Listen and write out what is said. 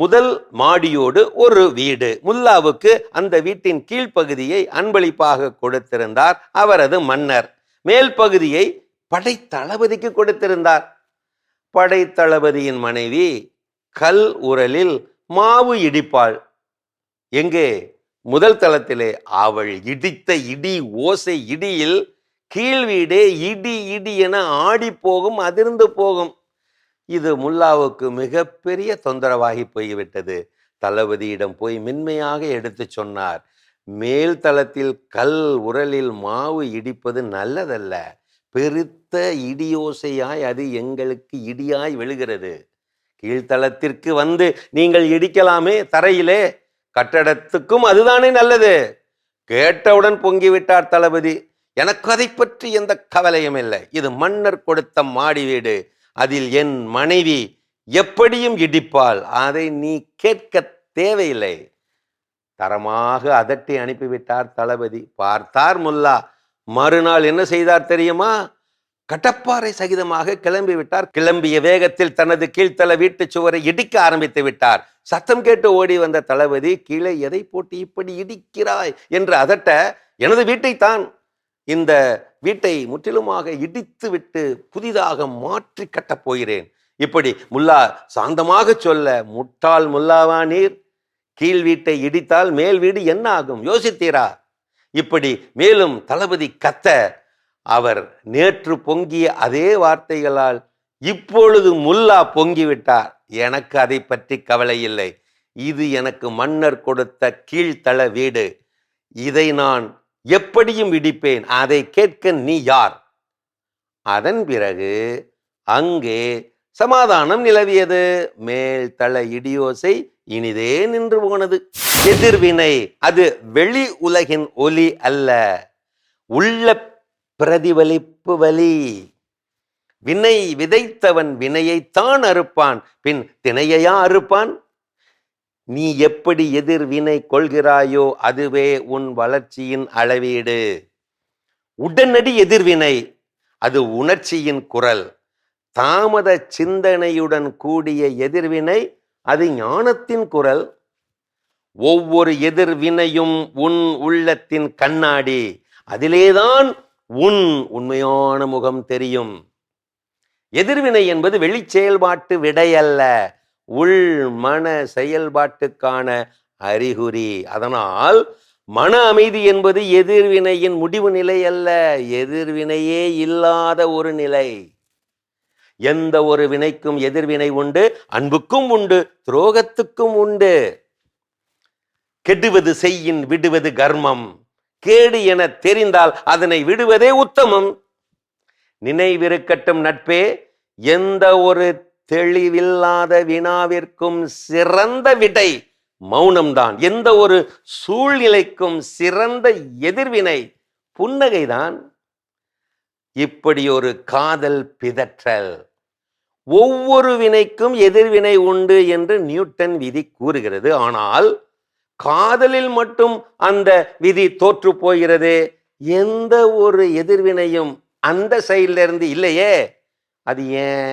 முதல் மாடியோடு ஒரு வீடு. முல்லாவுக்கு அந்த வீட்டின் கீழ்ப்பகுதியை அன்பளிப்பாக கொடுத்திருந்தார் அவரது மன்னர். மேல் பகுதியை படைத்தளபதிக்கு கொடுத்திருந்தார். படைத்தளபதியின் மனைவி கல் உரலில் மாவு இடிப்பாள். எங்கே? முதல் தளத்திலே. அவள் இடித்த இடி ஓசை இடியில் கீழ் வீடே இடி இடி என ஆடி போகும், அதிர்ந்து போகும். இது முல்லாவுக்கு மிகப்பெரிய தொந்தரவாகி போய்விட்டது. தளபதியிடம் போய் மென்மையாக எடுத்து சொன்னார், மேல் தளத்தில் கல் உரலில் மாவு இடிப்பது நல்லதல்ல. பெருத்த இடியோசையாய் அது எங்களுக்கு இடியாய் விழுகிறது. கீழ்த்தளத்திற்கு வந்து நீங்கள் இடிக்கலாமே தரையிலே, கட்டடத்துக்கும் அதுதானே நல்லது. கேட்டவுடன் பொங்கிவிட்டார் தளபதி. எனக்கு அதை பற்றி எந்த கவலையும் இல்லை. இது மன்னர் கொடுத்த மாடி வீடு. அதில் என் மனைவி எப்படியும் இடிப்பாள். அதை நீ கேட்க தேவையில்லை. தரமாக அதட்டி அனுப்பிவிட்டார் தளபதி. பார்த்தார் முல்லா. மறுநாள் என்ன செய்தார் தெரியுமா? கடப்பாறை சகிதமாக கிளம்பி விட்டார். கிளம்பிய வேகத்தில் தனது கீழ்த்தள வீட்டு சுவரை இடிக்க ஆரம்பித்து விட்டார். சத்தம் கேட்டு ஓடி வந்த தளபதி, கீழே எதை போட்டு இப்படி இடிக்கிறாய் என்று அதட்ட, எனது வீட்டைத்தான், இந்த வீட்டை முற்றிலுமாக இடித்து விட்டு புதிதாக மாற்றி கட்டப் போகிறேன். இப்படி முல்லா சாந்தமாக சொல்ல, முட்டாள் முல்லாவா நீர்? கீழ் வீட்டை இடித்தால் மேல் வீடு என்ன ஆகும்? யோசித்தீரா? இப்படி மேலும் தளபதி கத்த, அவர் நேற்று பொங்கிய அதே வார்த்தைகளால் இப்பொழுது முல்லா பொங்கிவிட்டார். எனக்கு அதை பற்றி கவலை இல்லை. இது எனக்கு மன்னர் கொடுத்த கீழ்த்தள வீடு. இதை நான் எப்படியும் இடிப்பேன். அதை கேட்க நீ யார்? அதன் பிறகு அங்கே சமாதானம் நிலவியது. மேல் தள இடியோசை இனிதே நின்று போனது. எதிர்வினை அது வெளி உலகின் ஒலி அல்ல, உள்ள பிரதிபலிப்பு வலி. வினை விதைத்தவன் வினையைத்தான் அறுப்பான், பின் தினையையா அறுப்பான்? நீ எப்படி எதிர்வினை கொள்கிறாயோ அதுவே உன் வளர்ச்சியின் அளவீடு. உடனடி எதிர்வினை அது உணர்ச்சியின் குரல். தாமத சிந்தனையுடன் கூடிய எதிர்வினை அது ஞானத்தின் குரல். ஒவ்வொரு எதிர்வினையும் உன் உள்ளத்தின் கண்ணாடி. அதிலேதான் உன் உண்மையான முகம் தெரியும். எதிர்வினை என்பது வெளி செயல்பாட்டு விடையல்ல, உள் மன செயல்பாட்டுக்கான அறிகுறி. அதனால் மன அமைதி என்பது எதிர்வினையின் முடிவு நிலை அல்ல, எதிர்வினையே இல்லாத ஒரு நிலை. எந்த ஒரு வினைக்கும் எதிர்வினை உண்டு, அன்புக்கும் உண்டு, துரோகத்துக்கும் உண்டு. கெடுவது செய்யின் விடுவது கர்மம். கேடு என தெரிந்தால் அதனை விடுவதே உத்தமம். நினைவிருக்கட்டும் நட்பே, எந்த ஒரு தெளிவில்லாத வினாவிற்கும் சிறந்த விடை மௌனம்தான். எந்த ஒரு சூழ்நிலைக்கும் சிறந்த எதிர்வினை புன்னகைதான். இப்படி ஒரு காதல் பிதற்றல். ஒவ்வொரு வினைக்கும் எதிர்வினை உண்டு என்று நியூட்டன் விதி கூறுகிறது. ஆனால் காதலில் மட்டும் அந்த விதி தோற்று போகிறது. எந்த ஒரு எதிர்வினையும் அந்த சைடிலிருந்து இல்லையே, அது ஏன்?